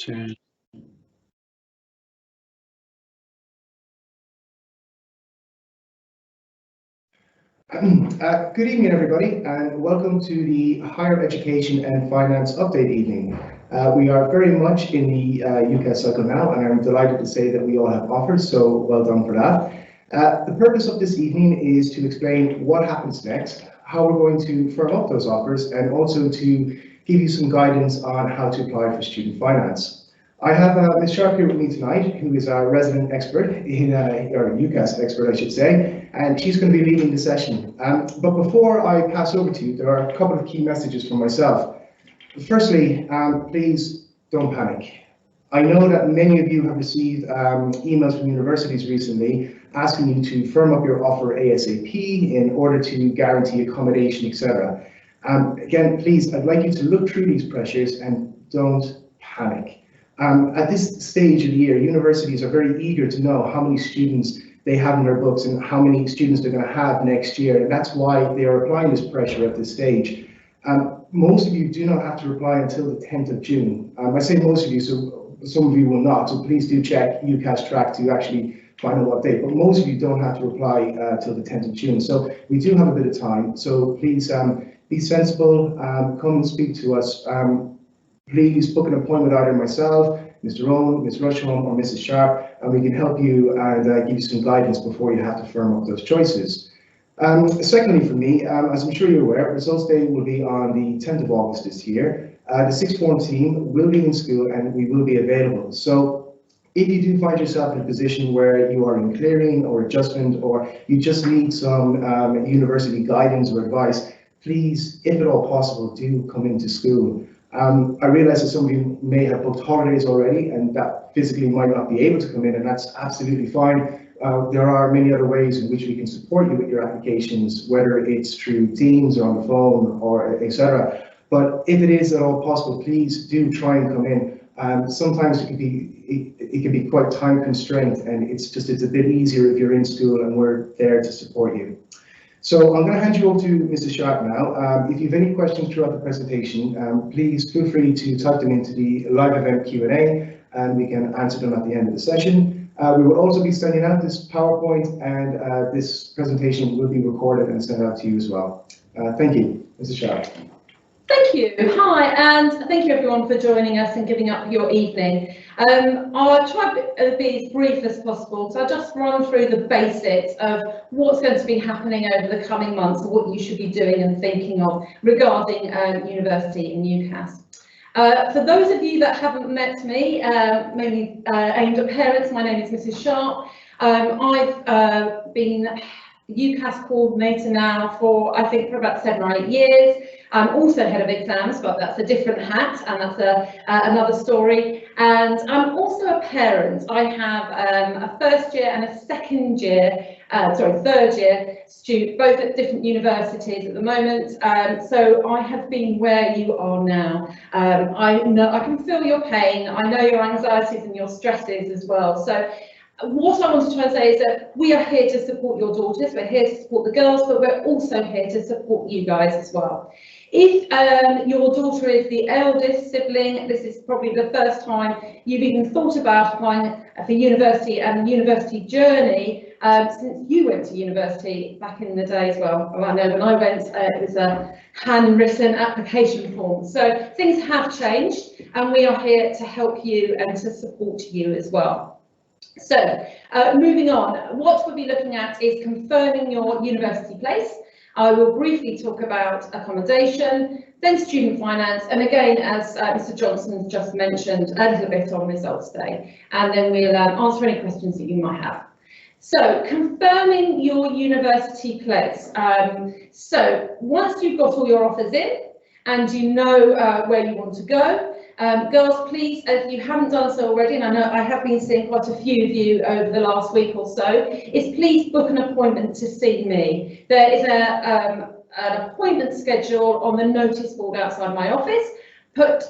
to Good evening, everybody, and welcome to the Higher Education and Finance Update evening. We are very much in the UCAS cycle now, and I'm delighted to say that we all have offers, so well done for that. The purpose of this evening is to explain what happens next, how we're going to firm up those offers, and also to give you some guidance on how to apply for student finance. I have Ms. Sharp here with me tonight, who is our resident expert, or UCAS expert, I should say, and she's going to be leading the session. But before I pass over to you, there are a couple of key messages from myself. Firstly, please don't panic. I know that many of you have received emails from universities recently asking you to firm up your offer ASAP in order to guarantee accommodation, etc. Again, please, I'd like you to look through these pressures and don't panic. At this stage of the year, universities are very eager to know how many students they have in their books and how many students they're going to have next year. And that's why they are applying this pressure at this stage. Most of you do not have to reply until the 10th of June. I say most of you, so some of you will not. So please do check UCAS track to actually find out what date. But most of you don't have to reply till the 10th of June. So we do have a bit of time. So please be sensible, come and speak to us. Please book an appointment with either myself, Mr. Owen, Ms. Rushholm, or Mrs. Sharp, and we can help you and give you some guidance before you have to firm up those choices. Secondly, for me, as I'm sure you're aware, results day will be on the 10th of August this year. The sixth form team will be in school and we will be available. So if you do find yourself in a position where you are in clearing or adjustment, or you just need some university guidance or advice, please, if at all possible, do come into school. I realise that some of you may have booked holidays already and that physically might not be able to come in, and that's absolutely fine. There are many other ways in which we can support you with your applications, whether it's through Teams or on the phone or etc. But if it is at all possible, please do try and come in. Sometimes it can be quite time constrained, and it's a bit easier if you're in school and we're there to support you. So I'm going to hand you over to Mrs. Sharp now. If you have any questions throughout the presentation, please feel free to type them into the live event Q&A and we can answer them at the end of the session. We will also be sending out this PowerPoint, and this presentation will be recorded and sent out to you as well. Thank you, Mrs. Sharp. Thank you. Hi, and thank you everyone for joining us and giving up your evening. I'll try to be as brief as possible, so I'll just run through the basics of what's going to be happening over the coming months and what you should be doing and thinking of regarding university in UCAS. For those of you that haven't met me, mainly aimed at parents, my name is Mrs. Sharp. I've been UCAS coordinator now for, I think, for about 7 or 8 years. I'm also head of exams, but that's a different hat, and that's another story. And I'm also a parent. I have a first year and a third year student, both at different universities at the moment. So I have been where you are now. I know I can feel your pain. I know your anxieties and your stresses as well. So what I want to try and say is that we are here to support your daughters, we're here to support the girls, but we're also here to support you guys as well. If your daughter is the eldest sibling, this is probably the first time you've even thought about applying for university and the university journey since you went to university back in the day as well. I know when I went, it was a handwritten application form. So things have changed, and we are here to help you and to support you as well. So moving on, what we'll be looking at is confirming your university place. I will briefly talk about accommodation, then student finance, and again, as Mr. Johnson's just mentioned, a little bit on results day, and then we'll answer any questions that you might have. So confirming your university place. So once you've got all your offers in and you know where you want to go, girls, please, if you haven't done so already, and I know I have been seeing quite a few of you over the last week or so, is please book an appointment to see me. There is an appointment schedule on the notice board outside my office. Book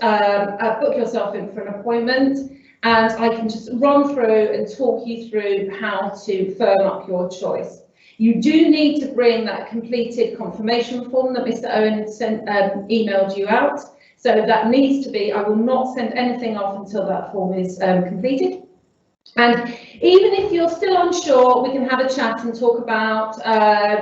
yourself in for an appointment, and I can just run through and talk you through how to firm up your choice. You do need to bring that completed confirmation form that Mr. Owen sent, emailed you out. So that needs to be, I will not send anything off until that form is completed. And even if you're still unsure, we can have a chat and talk about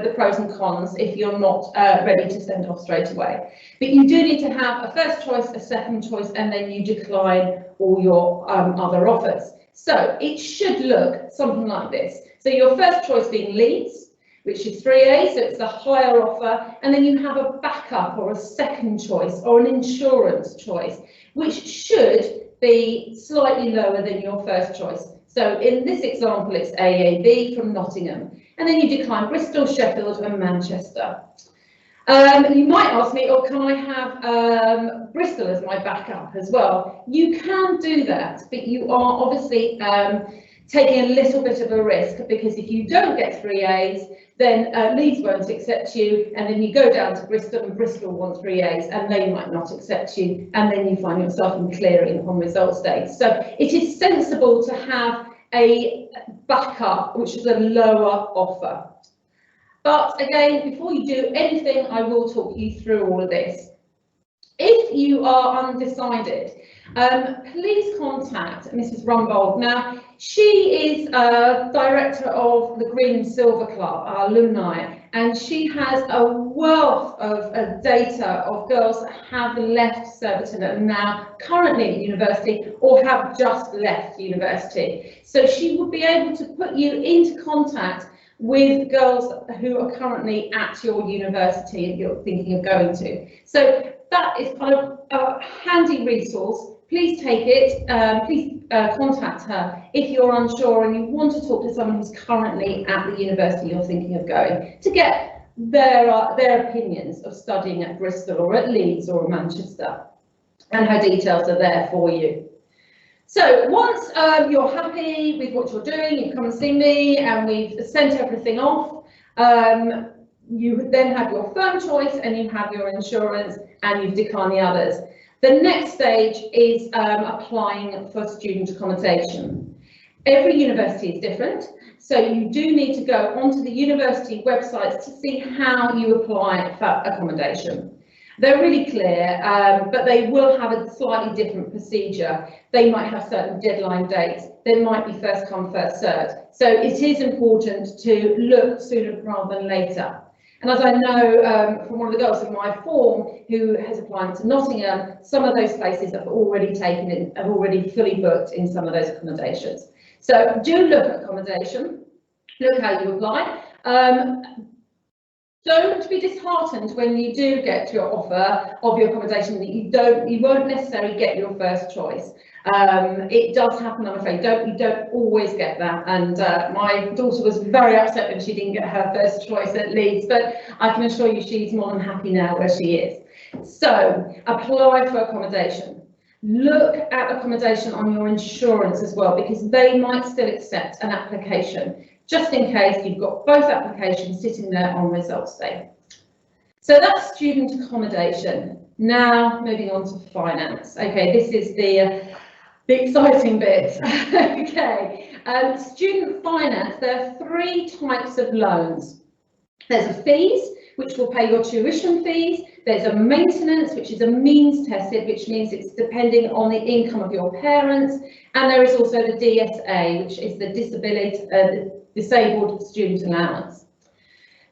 the pros and cons if you're not ready to send off straight away. But you do need to have a first choice, a second choice, and then you decline all your other offers. So it should look something like this. So your first choice being Leeds, which is 3A, so it's a higher offer, and then you have a backup or a second choice or an insurance choice, which should be slightly lower than your first choice. So in this example, it's AAB from Nottingham, and then you decline Bristol, Sheffield and Manchester. You might ask me, or can I have Bristol as my backup as well? You can do that, but you are obviously taking a little bit of a risk, because if you don't get 3As, then Leeds won't accept you, and then you go down to Bristol and Bristol want 3As and they might not accept you, and then you find yourself in clearing on results day. So it is sensible to have a backup which is a lower offer. But again, before you do anything, I will talk you through all of this. If you are undecided, please contact Mrs. Rumbold. Now, she is director of the Green and Silver Club, our alumni, and she has a wealth of data of girls that have left Surbiton and now currently at university or have just left university. So she would be able to put you into contact with girls who are currently at your university and you're thinking of going to. So that is kind of a handy resource. Please take it, please contact her if you're unsure and you want to talk to someone who's currently at the university you're thinking of going, to get their opinions of studying at Bristol or at Leeds or Manchester. And her details are there for you. So once you're happy with what you're doing, you come and see me and we've sent everything off, you then have your firm choice and you have your insurance and you've declined the others. The next stage is applying for student accommodation. Every university is different, so you do need to go onto the university websites to see how you apply for accommodation. They're really clear, but they will have a slightly different procedure. They might have certain deadline dates. There might be first come, first served. So it is important to look sooner rather than later. And as I know from one of the girls in my form who has applied to Nottingham, some of those places have already taken in, have already fully booked in some of those accommodations. So do look at accommodation, look how you apply. Don't be disheartened when you do get your offer of your accommodation that you won't necessarily get your first choice. It does happen, I'm afraid. You don't always get that. And my daughter was very upset when she didn't get her first choice at Leeds, but I can assure you she's more than happy now where she is. So apply for accommodation. Look at accommodation on your insurance as well, because they might still accept an application, just in case you've got both applications sitting there on results day. So that's student accommodation. Now moving on to finance. Okay, this is the exciting bit. Okay, student finance, there are three types of loans. There's a fees, which will pay your tuition fees. There's a maintenance, which is a means tested, which means it's depending on the income of your parents. And there is also the DSA, which is the disabled student allowance.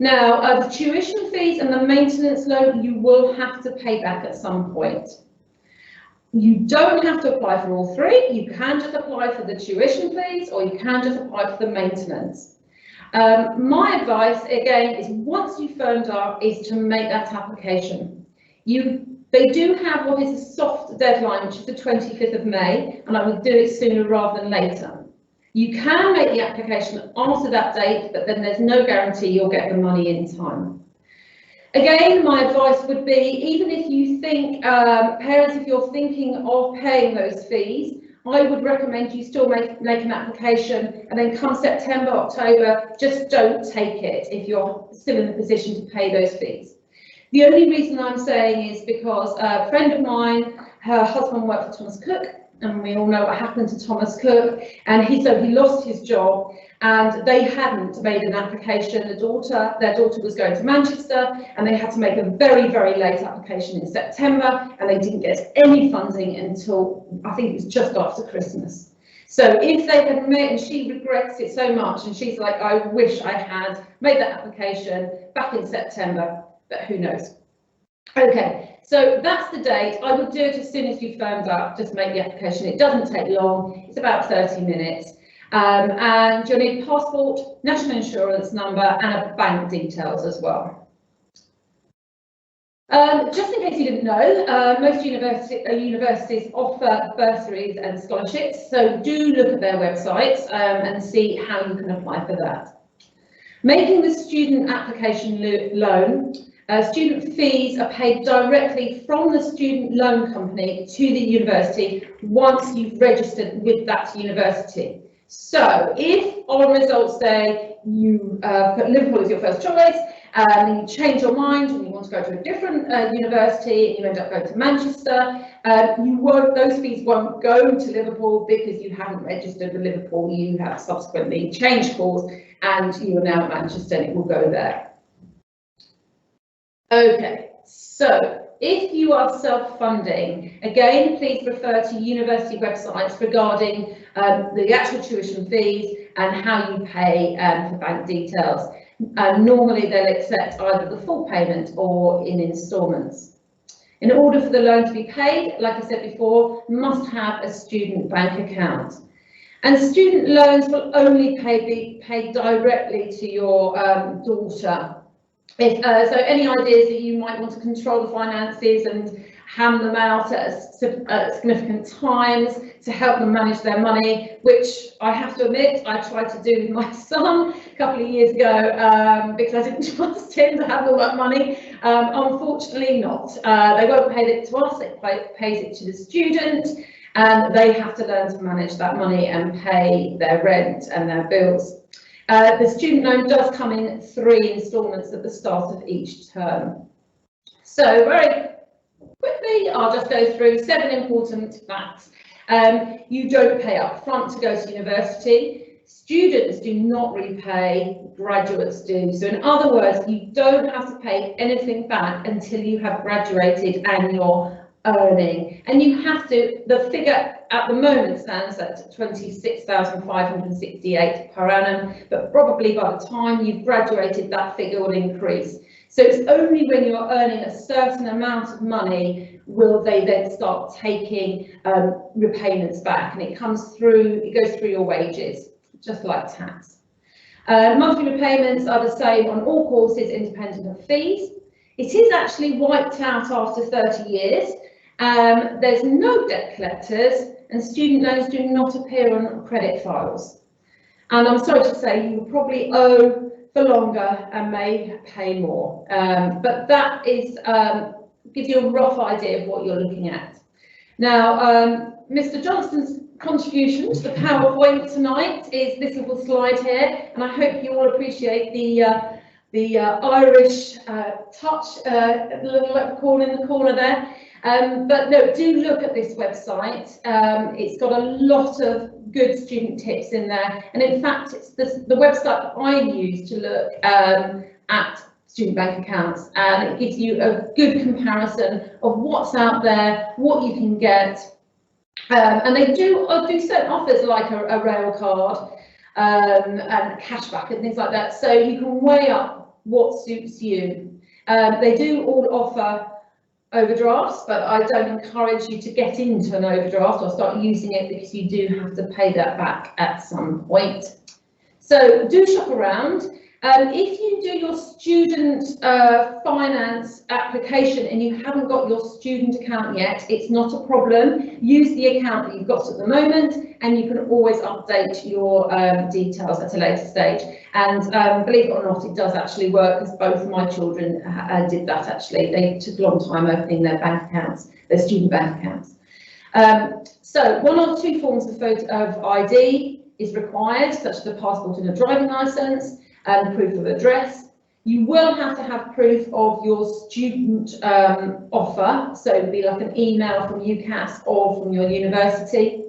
Now, the tuition fees and the maintenance loan, you will have to pay back at some point. You don't have to apply for all three. You can just apply for the tuition fees, or you can just apply for the maintenance. My advice, again, is once you've phoned up, is to make that application. They do have what is a soft deadline, which is the 25th of May, and I would do it sooner rather than later. You can make the application after that date, but then there's no guarantee you'll get the money in time. Again, my advice would be, even if you think, parents, if you're thinking of paying those fees, I would recommend you still make an application, and then come September, October, just don't take it if you're still in the position to pay those fees. The only reason I'm saying is because a friend of mine, her husband worked for Thomas Cook, and we all know what happened to Thomas Cook, and he lost his job, and they hadn't made an application. Their daughter was going to Manchester, and they had to make a very, very late application in September, and they didn't get any funding until, I think it was just after Christmas. So if they had made, and she regrets it so much, and she's like, I wish I had made that application back in September, but who knows. Okay, so that's the date. I would do it as soon as you phoned up, just make the application. It doesn't take long, it's about 30 minutes. And you'll need passport, national insurance number, and a bank details as well. Just in case you didn't know, most universities offer bursaries and scholarships, so do look at their websites and see how you can apply for that. Making the student application loan, student fees are paid directly from the student loan company to the university once you've registered with that university. So if on results day you put Liverpool as your first choice, and you change your mind and you want to go to a different university and you end up going to Manchester, those fees won't go to Liverpool because you haven't registered with Liverpool. You have subsequently changed course and you are now at Manchester and it will go there. Okay, so if you are self-funding, again, please refer to university websites regarding the actual tuition fees and how you pay for bank details. Normally they'll accept either the full payment or in instalments. In order for the loan to be paid, like I said before, must have a student bank account. And student loans will only be paid directly to your daughter. So any ideas that you might want to control the finances and hand them out at significant times to help them manage their money, which I have to admit I tried to do with my son a couple of years ago because I didn't trust him to have all that money. Unfortunately not. They won't pay it to us, it pays it to the student, and they have to learn to manage that money and pay their rent and their bills. The student loan does come in 3 instalments at the start of each term. So very quickly, I'll just go through 7 important facts. You don't pay up front to go to university. Students do not repay, graduates do. So in other words, you don't have to pay anything back until you have graduated and you're earning. And you have to, the figure at the moment stands at 26,568 per annum, but probably by the time you've graduated, that figure will increase. So it's only when you're earning a certain amount of money will they then start taking repayments back, and it goes through your wages, just like tax. Monthly repayments are the same on all courses, independent of fees. It is actually wiped out after 30 years. There's no debt collectors, and student loans do not appear on credit files. And I'm sorry to say you will probably owe for longer and may pay more. But that is gives you a rough idea of what you're looking at. Now, Mr. Johnston's contribution to the PowerPoint tonight is this little slide here, and I hope you all appreciate the Irish touch, the little corner in the corner there. But no, do look at this website. It's got a lot of good student tips in there, and in fact it's the website I use to look at student bank accounts, and it gives you a good comparison of what's out there, what you can get, and they do certain offers like a rail card and cashback and things like that, so you can weigh up what suits you. They do all offer overdrafts, but I don't encourage you to get into an overdraft or start using it because you do have to pay that back at some point. So do shop around. If you do your student finance application and you haven't got your student account yet, it's not a problem. Use the account that you've got at the moment, and you can always update your details at a later stage. And believe it or not, it does actually work, because both my children did that actually. They took a long time opening their bank accounts, their student bank accounts. So 1 or 2 forms of ID is required, such as a passport and a driving licence, and proof of address. You will have to have proof of your student offer, so it'll be like an email from UCAS or from your university.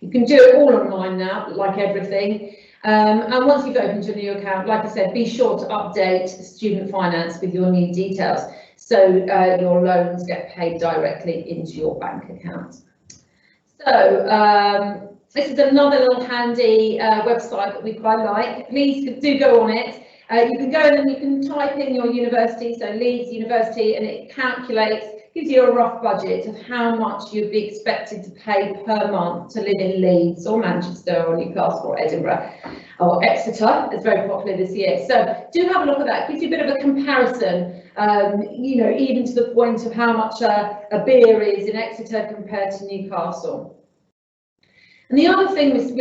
You can do it all online now, like everything. And once you've opened your new account, like I said, be sure to update student finance with your new details, so your loans get paid directly into your bank account. So this is another little handy website that we quite like. Please do go on it. You can go and you can type in your university, so Leeds University, and it calculates, gives you a rough budget of how much you'd be expected to pay per month to live in Leeds or Manchester or Newcastle or Edinburgh or Exeter. It's very popular this year. So do have a look at that. It gives you a bit of a comparison, you know, even to the point of how much a beer is in Exeter compared to Newcastle. And the other thing with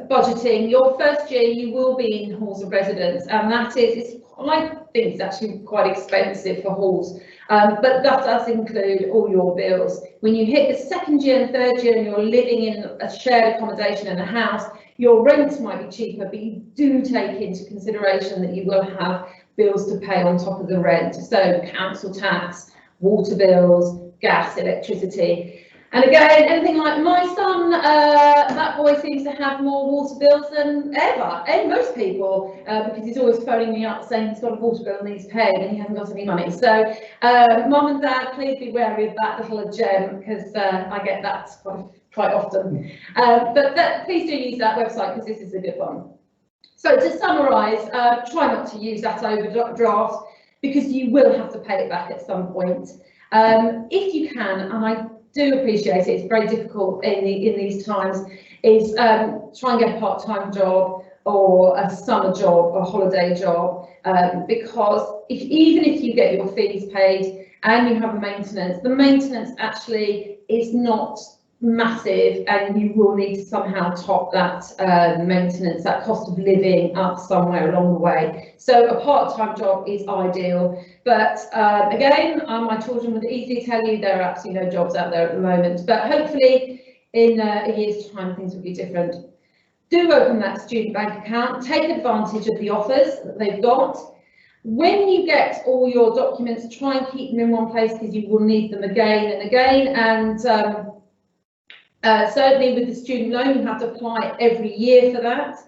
budgeting, your first year you will be in halls of residence, and that is, I think it's actually quite expensive for halls, but that does include all your bills. When you hit the second year and third year and you're living in a shared accommodation in a house, your rent might be cheaper, but you do take into consideration that you will have bills to pay on top of the rent. So council tax, water bills, gas, electricity. And again, anything like my son, that boy seems to have more water bills than ever, and most people, because he's always phoning me up saying he's got a water bill and needs paid and he hasn't got any money. So mum and dad, please be wary of that little gem, because I get that quite often. But please do use that website, because this is a good one. So to summarise, try not to use that overdraft, because you will have to pay it back at some point. If you can, and I do appreciate it, it's very difficult in these times, is try and get a part-time job or a summer job or a holiday job, because even if you get your fees paid and you have maintenance, the maintenance actually is not massive, and you will need to somehow top that maintenance, that cost of living up somewhere along the way. So a part-time job is ideal, but again, my children would easily tell you there are absolutely no jobs out there at the moment, but hopefully in a year's time things will be different. Do open that student bank account, take advantage of the offers that they've got. When you get all your documents, try and keep them in one place, because you will need them again and again, and certainly with the student loan, you have to apply every year for that.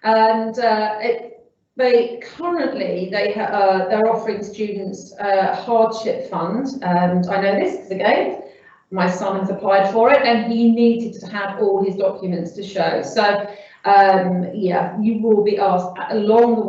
And they're offering students a hardship fund, and I know this because again, my son has applied for it, and he needed to have all his documents to show. So yeah, you will be asked somewhere along the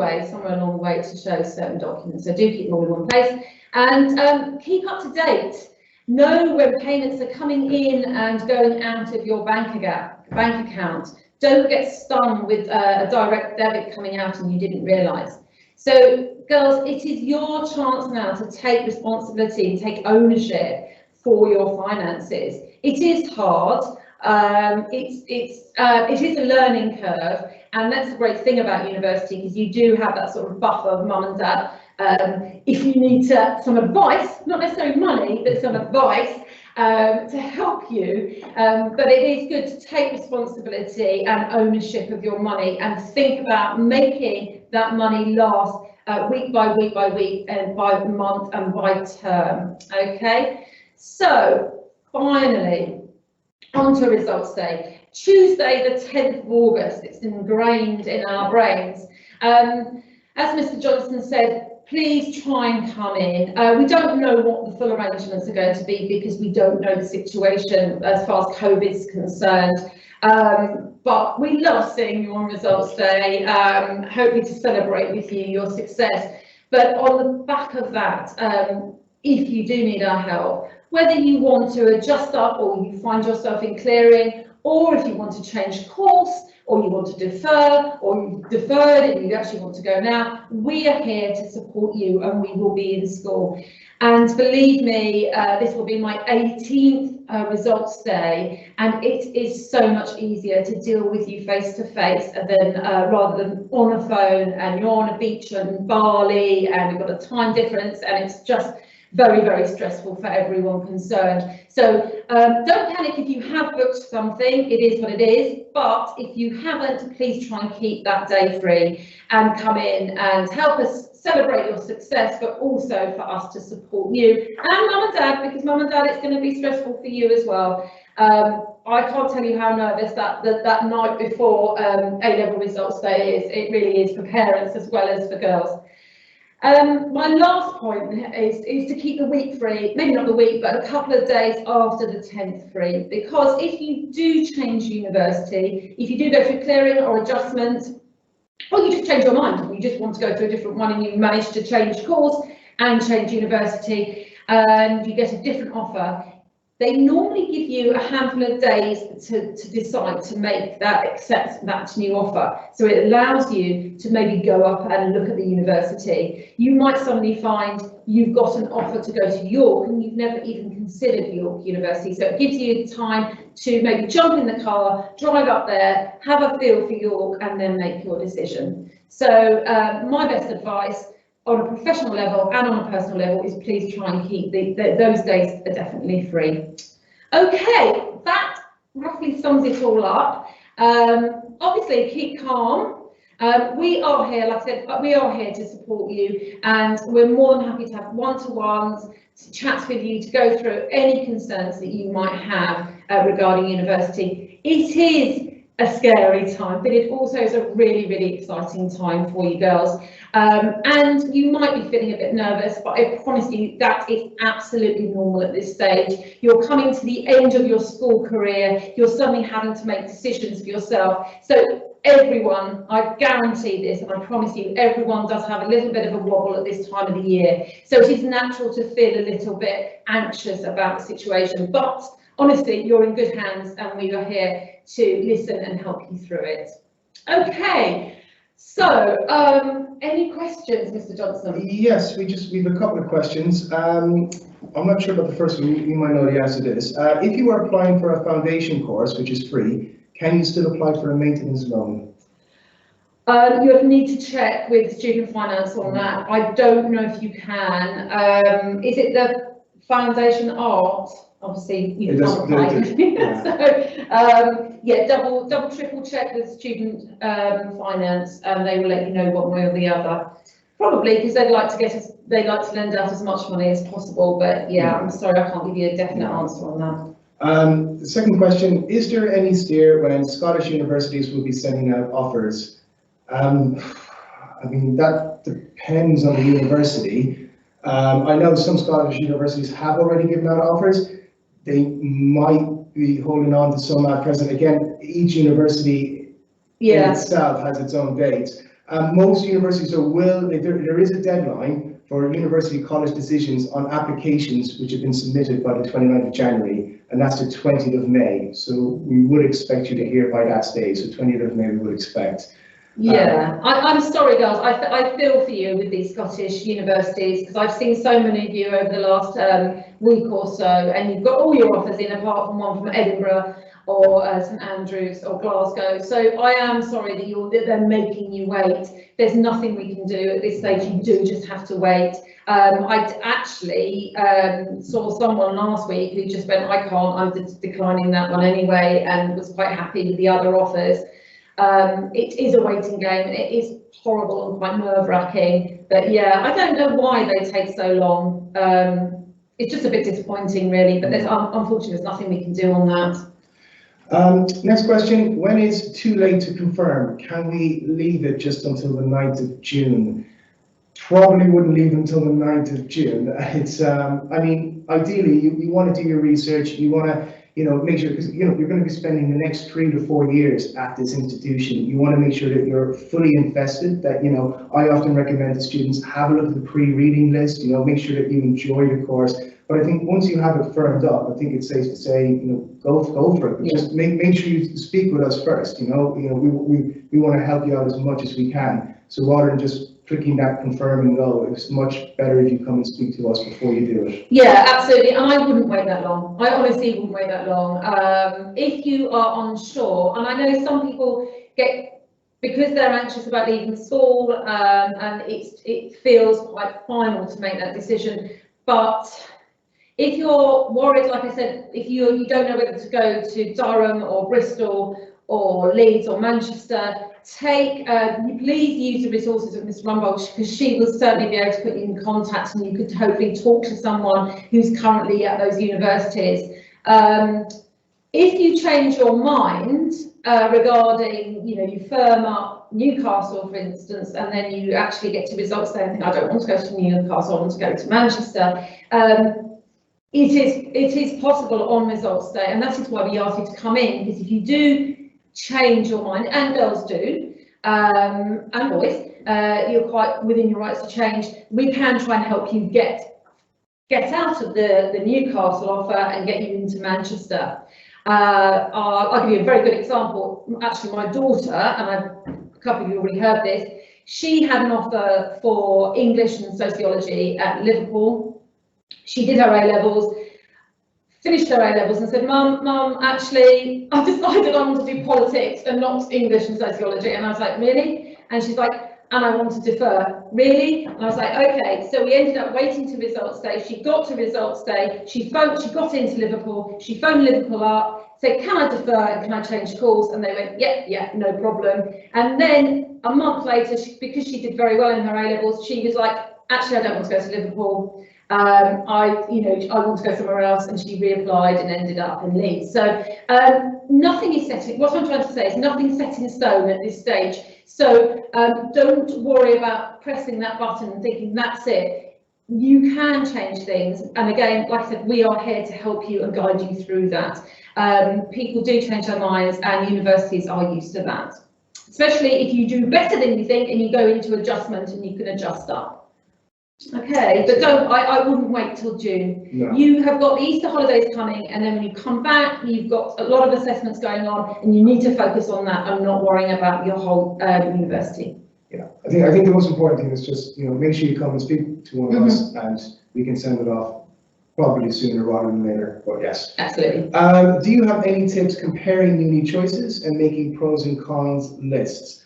way, to show certain documents. So do keep them all in one place, and keep up to date. Know when payments are coming in and going out of your bank account. Don't get stung with a direct debit coming out and you didn't realise. So girls, it is your chance now to take responsibility and take ownership for your finances. It is hard. It is a learning curve, and that's the great thing about university, because you do have that sort of buffer of mum and dad. If you need some advice, not necessarily money, but some advice to help you, but it is good to take responsibility and ownership of your money, and think about making that money last week by week by week, and by month and by term. Okay, so finally, on to results day. Tuesday the 10th of August, it's ingrained in our brains. As Mr. Johnson said, please try and come in. We don't know what the full arrangements are going to be, because we don't know the situation as far as COVID is concerned. But we love seeing you on results day, hoping to celebrate with you your success. But on the back of that, if you do need our help, whether you want to adjust up or you find yourself in clearing, or if you want to change course, or you want to defer, or you've deferred and you actually want to go now, we are here to support you, and we will be in school. And believe me, this will be my 18th results day, and it is so much easier to deal with you face to face than rather than on a phone, and you're on a beach in Bali and you've got a time difference, and it's just very, very stressful for everyone concerned. So don't panic if you have booked something, it is what it is, but if you haven't, please try and keep that day free and come in and help us celebrate your success, but also for us to support you and mum and dad, because mum and dad, it's going to be stressful for you as well. I can't tell you how nervous that night before A-level results day is. It really is for parents as well as for girls. My last point is to keep the week free, maybe not the week, but a couple of days after the 10th free, because if you do change university, if you do go through clearing or adjustment, or you just change your mind, you just want to go to a different one and you manage to change course and change university and you get a different offer, they normally give you a handful of days to decide to make that, accept that new offer. So it allows you to maybe go up and look at the university. You might suddenly find you've got an offer to go to York and you've never even considered York University. So it gives you time to maybe jump in the car, drive up there, have a feel for York and then make your decision. So my best advice on a professional level and on a personal level is please try and keep those days are definitely free. Okay, that roughly sums it all up. Obviously keep calm. We are here, like I said, we are here to support you and we're more than happy to have one-to-ones, to chat with you, to go through any concerns that you might have regarding university. It is a scary time, but it also is a really, really exciting time for you girls. And you might be feeling a bit nervous, but I promise you that is absolutely normal at this stage. You're coming to the end of your school career, you're suddenly having to make decisions for yourself. So everyone, I guarantee this, and I promise you, everyone does have a little bit of a wobble at this time of the year. So it is natural to feel a little bit anxious about the situation, but honestly, you're in good hands and we are here to listen and help you through it. Okay, so any questions, Mr. Johnson? Yes, we have a couple of questions. I'm not sure about the first one, you might know the answer to this. If you are applying for a foundation course, which is free, can you still apply for a maintenance loan? You would need to check with student finance on that. I don't know if you can. Is it the foundation art? Obviously, you can't apply. Yeah. So, yeah, double, triple check with student finance, and they will let you know one way or the other. Probably because they'd like to lend out as much money as possible. But yeah, I'm sorry, I can't give you a definite answer on that. The second question: is there any steer when Scottish universities will be sending out offers? I mean, that depends on the university. I know some Scottish universities have already given out offers. They might be holding on to some at present. Again, each university in itself has its own dates. Most universities there is a deadline for university college decisions on applications which have been submitted by the 29th of January, and that's the 20th of May. So we would expect you to hear by that stage. So 20th of May we would expect. Yeah, I'm sorry, girls. I feel for you with these Scottish universities because I've seen so many of you over the last week or so, and you've got all your offers in apart from one from Edinburgh or St Andrews or Glasgow. So I am sorry that they're making you wait. There's nothing we can do at this stage. You do just have to wait. I actually saw someone last week who just went, I can't, I'm declining that one anyway, and was quite happy with the other offers. It is a waiting game and it is horrible and quite nerve-wracking, but yeah, I don't know why they take so long. It's just a bit disappointing really, but unfortunately there's nothing we can do on that. Next question: when is too late to confirm? Can we leave it just until the 9th of June? Probably wouldn't leave until the 9th of June. It's I mean, ideally you want to do your research, you want to make sure, because you're going to be spending the next 3 to 4 years at this institution. You want to make sure that you're fully invested, that I often recommend to students have a look at the pre-reading list, make sure that you enjoy the course. But I think once you have it firmed up, I think it's safe to say, go for it. But just make sure you speak with us first. We want to help you out as much as we can. So rather than just clicking that confirm and go, it's much better if you come and speak to us before you do it. Yeah, absolutely, and I wouldn't wait that long. I honestly wouldn't wait that long. If you are unsure, and I know some people because they're anxious about leaving school, and it feels quite final to make that decision, but if you're worried, like I said, if you don't know whether to go to Durham or Bristol or Leeds or Manchester, please use the resources of Ms Rumbold, because she will certainly be able to put you in contact, and you could hopefully talk to someone who's currently at those universities. If you change your mind regarding, you firm up Newcastle, for instance, and then you actually get to results there and think, I don't want to go to Newcastle, I want to go to Manchester. It is possible on results day, and that is why we ask you to come in, because if you do change your mind, and girls do, and boys, you're quite within your rights to change, we can try and help you get out of the Newcastle offer and get you into Manchester. I'll give you a very good example. Actually, my daughter, and a couple of you already heard this, she had an offer for English and sociology at Liverpool. She did her A-levels, finished her A-levels and said, Mum, actually, I've decided I want to do politics and not English and sociology. And I was like, really? And she's like, and I want to defer. Really? And I was like, okay. So we ended up waiting to results day. She got to results day. She got into Liverpool. She phoned Liverpool up, said, can I defer and can I change course? And they went, yeah, no problem. And then a month later, because she did very well in her A-levels, she was like, actually, I don't want to go to Liverpool. I want to go somewhere else, and she reapplied and ended up in Leeds. So nothing is set in, what I'm trying to say is nothing's set in stone at this stage. So don't worry about pressing that button and thinking that's it. You can change things. And again, like I said, we are here to help you and guide you through that. People do change their minds, and universities are used to that. Especially if you do better than you think and you go into adjustment and you can adjust up. Okay, but I wouldn't wait till June. No. You have got the Easter holidays coming, and then when you come back, you've got a lot of assessments going on, and you need to focus on that and not worrying about your whole university. Yeah, I think the most important thing is just, make sure you come and speak to one of us, and we can send it off probably sooner rather than later, but yes. Absolutely. Do you have any tips comparing uni choices and making pros and cons lists?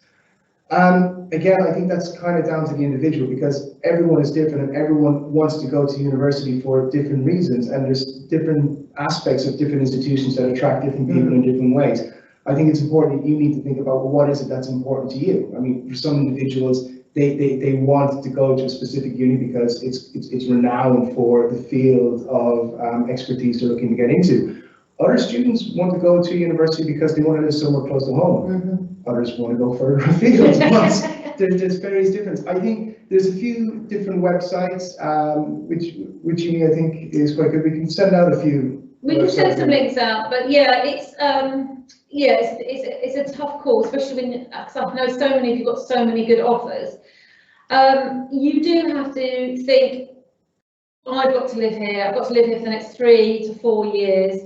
Again, I think that's kind of down to the individual, because everyone is different and everyone wants to go to university for different reasons, and there's different aspects of different institutions that attract different people in different ways. I think it's important that you need to think about, well, what is it that's important to you? I mean, for some individuals, they want to go to a specific uni because it's renowned for the field of expertise they're looking to get into. Other students want to go to university because they want to live somewhere close to home. Others want to go further afield. There's various differences. I think there's a few different websites, which uni I think is quite good. We can send out a few. We can send some links out, but yeah, it's a tough call, especially when, because I know so many of you got so many good offers. You do have to think, I've got to live here. I've got to live here for the next 3 to 4 years.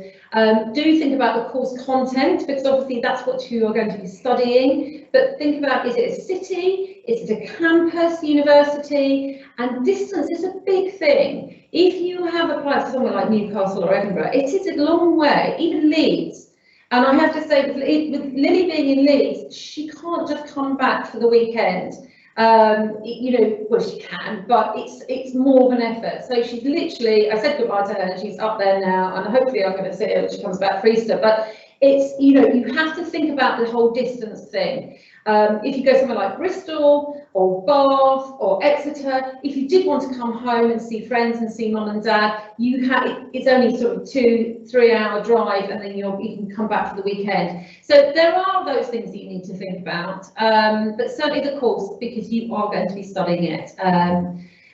Do think about the course content, because obviously that's what you are going to be studying. But think about, is it a city? Is it a campus university? And distance is a big thing. If you have applied for somewhere like Newcastle or Edinburgh, it is a long way, even Leeds. And I have to say, with Lily being in Leeds, she can't just come back for the weekend. Well, she can, but it's more of an effort. So she's literally, I said goodbye to her and she's up there now, and hopefully I'm going to see her when she comes back for Easter. But it's, you have to think about the whole distance thing. If you go somewhere like Bristol or Bath or Exeter, if you did want to come home and see friends and see mum and dad, it's only sort of 2-3 hour drive, and then you can come back for the weekend. So there are those things that you need to think about, but certainly the course, because you are going to be studying it.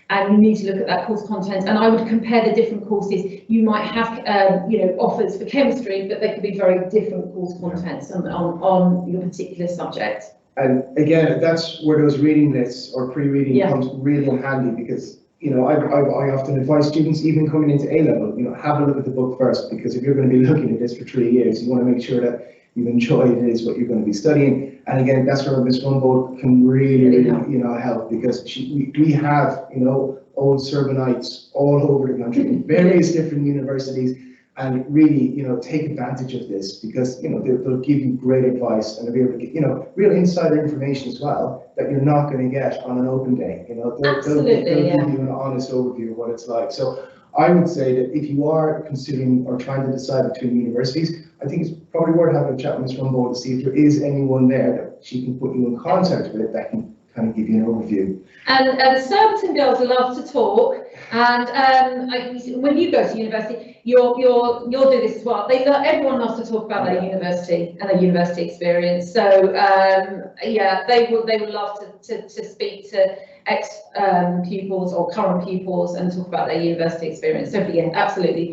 And you need to look at that course content, and I would compare the different courses. You might have offers for chemistry, but they could be very different course contents on your particular subject. And again, that's where those reading lists or pre-reading comes really in handy, because I often advise students, even coming into A-level, have a look at the book first, because if you're going to be looking at this for 3 years, you want to make sure that you enjoy it is what you're going to be studying. And again, that's where Ms. Rumbold can really help, because we have old Surbanites all over the country in various different universities, and really take advantage of this, because they'll give you great advice, and they'll be able to get real insider information as well that you're not going to get on an open day. They'll give you an honest overview of what it's like. So I would say that if you are considering or trying to decide between universities, I think it's probably worth having a chat with Ms. Rumbold to see if there is anyone there that she can put you in contact with that can kind of give you an overview. And Surbiton girls love to talk, and when you go to university, you'll do this as well. Everyone loves to talk about their university and their university experience. So yeah, they will love to speak to ex pupils or current pupils and talk about their university experience. So yeah, absolutely,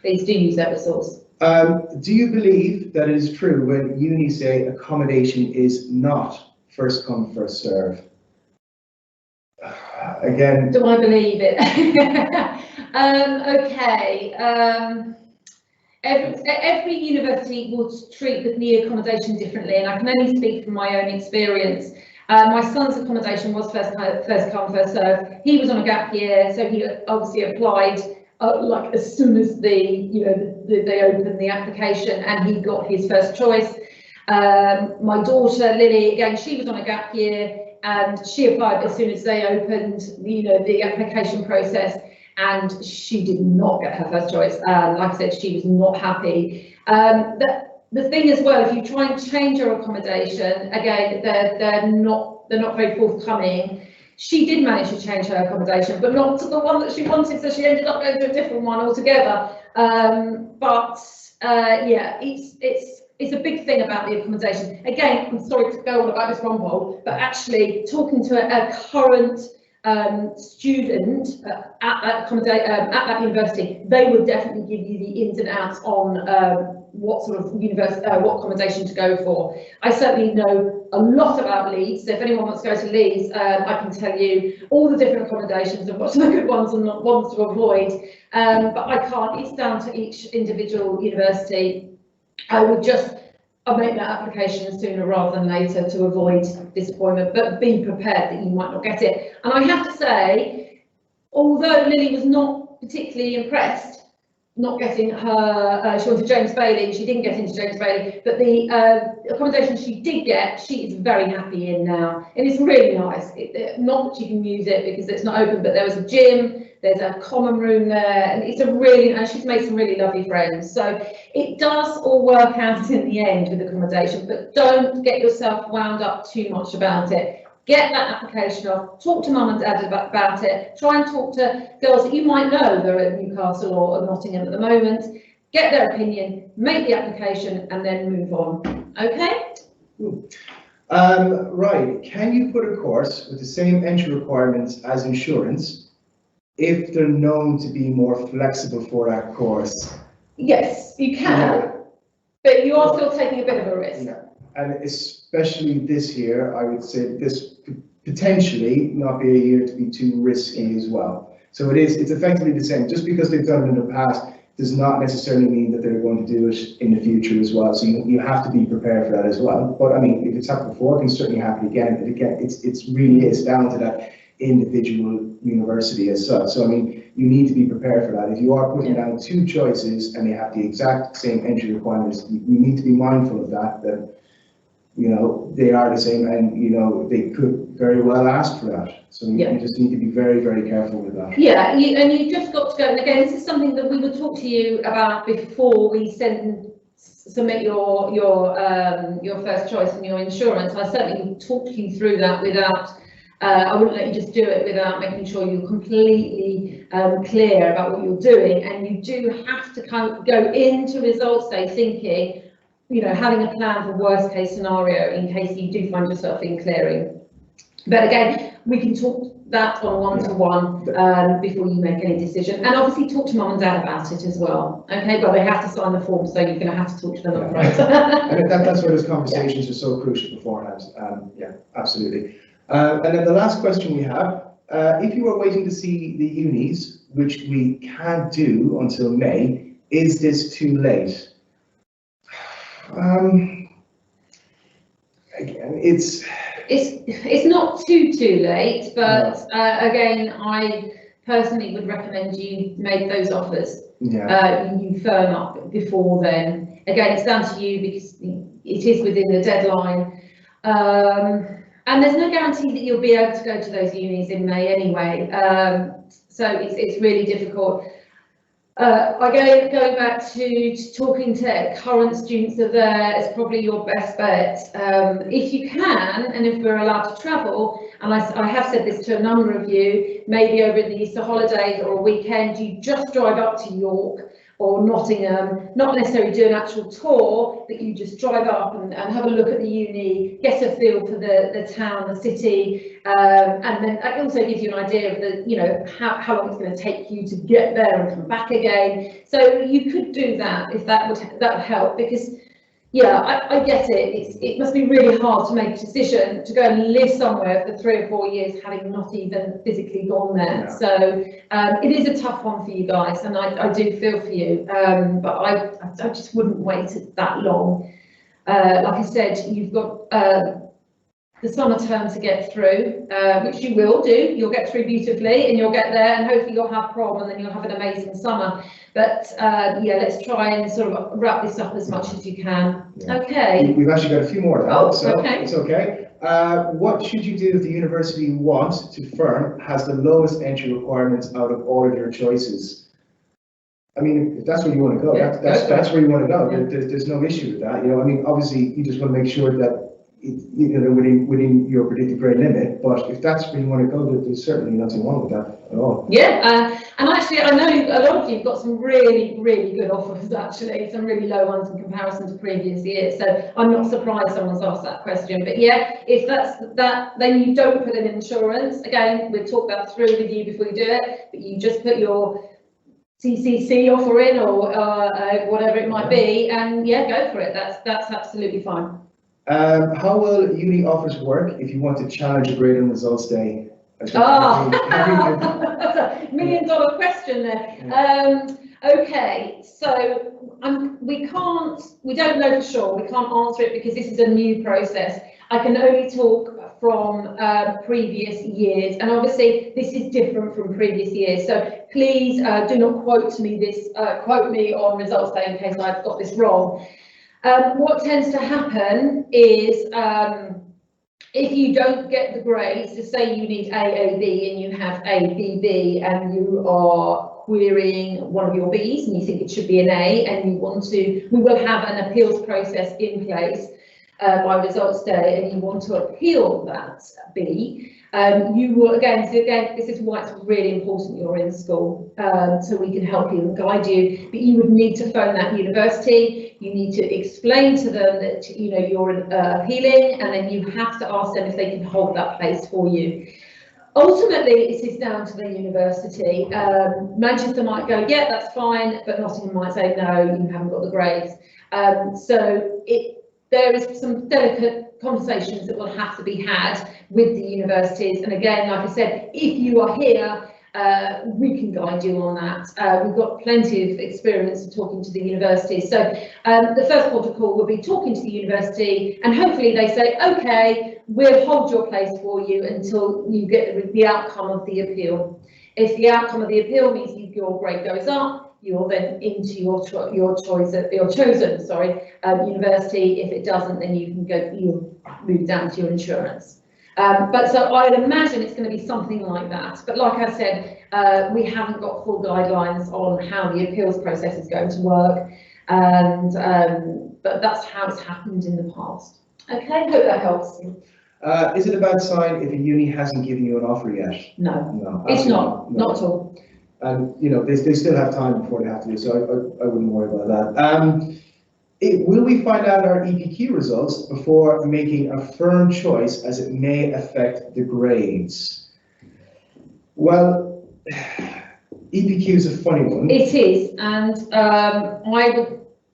please do use that resource. Do you believe that it is true when uni say accommodation is not first come, first serve? Again, do I believe it? Okay. Every university will treat the accommodation differently, and I can only speak from my own experience. My son's accommodation was first come, first serve. He was on a gap year, so he obviously applied like as soon as they opened the application, and he got his first choice. My daughter Lily, again, she was on a gap year, and she applied as soon as they opened the application process, and she did not get her first choice. Like I said, she was not happy. The thing as well, if you try and change her accommodation, again, they're not very forthcoming. She did manage to change her accommodation, but not to the one that she wanted, so she ended up going to a different one altogether. Yeah, it's a big thing about the accommodation. Again, I'm sorry to go on about this Rumbold, but actually talking to a current student at that university, they would definitely give you the ins and outs on what sort of what accommodation to go for. I certainly know a lot about Leeds, so if anyone wants to go to Leeds, I can tell you all the different accommodations and what's the good ones and not ones to avoid. But I can't. It's down to each individual university. I would just make that application sooner rather than later to avoid disappointment, but be prepared that you might not get it. And I have to say, although Lily was not particularly impressed not getting her, she wanted James Bailey, she didn't get into James Bailey, but the accommodation she did get, she is very happy in now. And it's really nice. Not that you can use it because it's not open, but there was a gym, there's a common room there, and and she's made some really lovely friends. So it does all work out in the end with accommodation, but don't get yourself wound up too much about it. Get that application off, talk to mum and dad about it, try and talk to girls that you might know that are at Newcastle or Nottingham at the moment, get their opinion, make the application and then move on, okay? Right, can you put a course with the same entry requirements as insurance if they're known to be more flexible for that course? Yes, you can, but you are still taking a bit of a risk. Yeah. And especially this year, I would say this could potentially not be a year to be too risky as well. So it's effectively the same. Just because they've done it in the past does not necessarily mean that they're going to do it in the future as well. So you have to be prepared for that as well. But I mean, if it's happened before, it can certainly happen again. But again, it's really is down to that individual university as such. So I mean, you need to be prepared for that. If you are putting down two choices and they have the exact same entry requirements, you need to be mindful of that they are the same, and they could very well ask for that. So you just need to be very, very careful with that. Yeah, and you've just got to go. And again, this is something that we would talk to you about before we submit your first choice and your insurance. I certainly would talk you through that without. I wouldn't let you just do it without making sure you're completely clear about what you're doing. And you do have to kind of go into results day thinking, having a plan for worst case scenario in case you do find yourself in clearing. But again, we can talk that on one-to-one before you make any decision, and obviously talk to mum and dad about it as well. Okay, but they have to sign the form, so you're going to have to talk to them upfront. And that's why those conversations are so crucial beforehand. Yeah, absolutely. And then the last question we have, if you are waiting to see the unis, which we can't do until May, is this too late? Again, it's not too late, but again, I personally would recommend you make those offers. You firm up before then. Again, it's down to you because it is within the deadline, and there's no guarantee that you'll be able to go to those unis in May anyway. So it's really difficult. Going back to talking to current students that are there is probably your best bet. If you can, and if we're allowed to travel, and I have said this to a number of you, maybe over the Easter holidays or a weekend, you just drive up to York or Nottingham, not necessarily do an actual tour, but you just drive up and have a look at the uni, get a feel for the town, the city, and then it also gives you an idea of how long it's going to take you to get there and come back again. So you could do that if that would help, because yeah, I get it. It must be really hard to make a decision to go and live somewhere for 3 or 4 years, having not even physically gone there. Yeah. So it is a tough one for you guys, and I do feel for you. But I just wouldn't wait that long. Like I said, you've got the summer term to get through, which you will do. You'll get through beautifully, and you'll get there, and hopefully you'll have prom, and then you'll have an amazing summer. But yeah, let's try and sort of wrap this up as much as you can. Yeah. Okay. We've actually got a few more now, so okay. It's okay. What should you do if the university you want to firm has the lowest entry requirements out of all of your choices? I mean, if that's where you want to go, yeah, that's where you want to go. Yeah. There's no issue with that. I mean, obviously, you just want to make sure that within your predicted grade limit, but if that's where you want to go, there's certainly nothing wrong with that at all. Yeah, and actually I know a lot of you have got some really, really good offers, actually, some really low ones in comparison to previous years, so I'm not surprised someone's asked that question. But yeah, if that's that, then you don't put in insurance. Again, we'll talk that through with you before you do it, but you just put your CCC offer in, or whatever it might be, and yeah, go for it. That's absolutely fine. How will uni offers work if you want to challenge a grade on results day? That's a $1 million question there. Yeah. Okay, so we don't know for sure. We can't answer it because this is a new process. I can only talk from previous years, and obviously this is different from previous years. So please do not quote me on results day in case I've got this wrong. What tends to happen is if you don't get the grades, to say you need A, B, and you have A, B, B, and you are querying one of your Bs and you think it should be an A, and you want to, we will have an appeals process in place by results day, and you want to appeal that B. You will, again, this is why it's really important you're in school, so we can help you and guide you, but you would need to phone that university. You need to explain to them that you're appealing, and then you have to ask them if they can hold that place for you. Ultimately, it is down to the university. Manchester might go, yeah, that's fine, but Nottingham might say, no, you haven't got the grades. So there is some delicate conversations that will have to be had with the universities. And again, like I said, if you are here, we can guide you on that. We've got plenty of experience of talking to the universities. So the first port of call will be talking to the university, and hopefully they say, okay, we'll hold your place for you until you get the outcome of the appeal. If the outcome of the appeal means your grade goes up, you're then into your chosen university. If it doesn't, then you'll move down to your insurance. But so I'd imagine it's going to be something like that. But like I said, we haven't got full guidelines on how the appeals process is going to work, and but that's how it's happened in the past. Okay, hope that helps. Is it a bad sign if a uni hasn't given you an offer yet? No, it's not. No. Not at all. And they still have time before they have to do so. I wouldn't worry about that. Will we find out our EPQ results before making a firm choice, as it may affect the grades? Well, EPQ is a funny one. It is, and I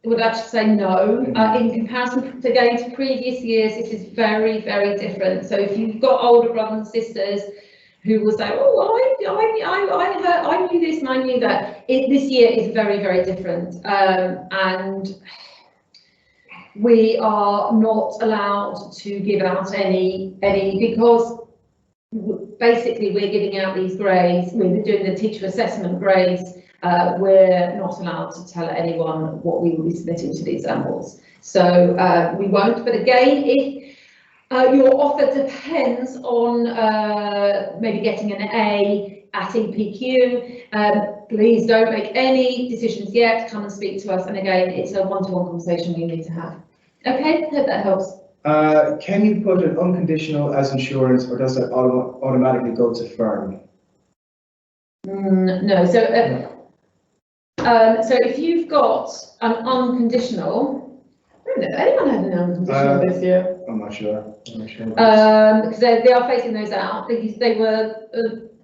would actually say no. In comparison to previous years, this is very, very different. So if you've got older brothers and sisters who will say, oh, I knew this and I knew that, this year is very, very different. And we are not allowed to give out any because basically we're giving out these grades, we're doing the teacher assessment grades, we're not allowed to tell anyone what we will be submitting to the examples. So we won't, but again, if your offer depends on maybe getting an A, at EPQ. Please don't make any decisions yet. Come and speak to us. And again, it's a one-to-one conversation we need to have. Okay, hope that helps. Can you put an unconditional as insurance, or does that automatically go to firm? No. So if you've got an unconditional, I don't know, anyone had an unconditional this year? I'm not sure. Because they are phasing those out. They were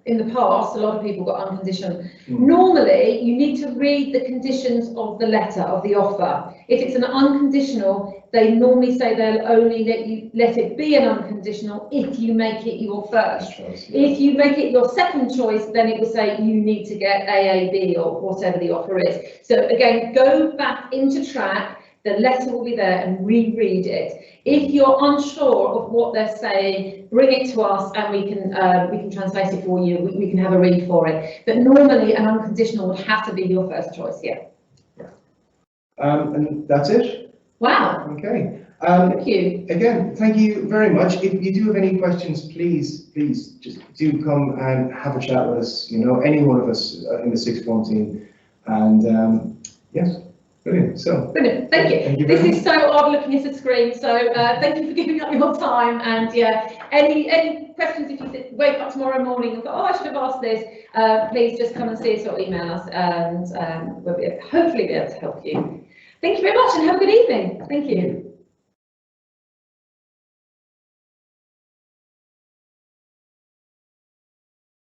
in the past, a lot of people got unconditional. Normally, you need to read the conditions of the letter of the offer. If it's an unconditional, they normally say they'll only let it be an unconditional if you make it your first choice. Yeah. If you make it your second choice, then it will say you need to get AAB or whatever the offer is. So again, go back into track. The letter will be there and reread it. If you're unsure of what they're saying, bring it to us and we can translate it for you. We can have a read for it. But normally an unconditional would have to be your first choice, yeah. And that's it? Wow. Okay. Thank you. Again, thank you very much. If you do have any questions, please just do come and have a chat with us, you know, any one of us in the sixth form team. And yes. Brilliant. So brilliant. Thank you. This is so odd looking at the screen. So thank you for giving up your time. And yeah, any questions if you wake up tomorrow morning and go, oh, I should have asked this. Please just come and see us or email us, and we'll hopefully be able to help you. Thank you very much and have a good evening. Thank you.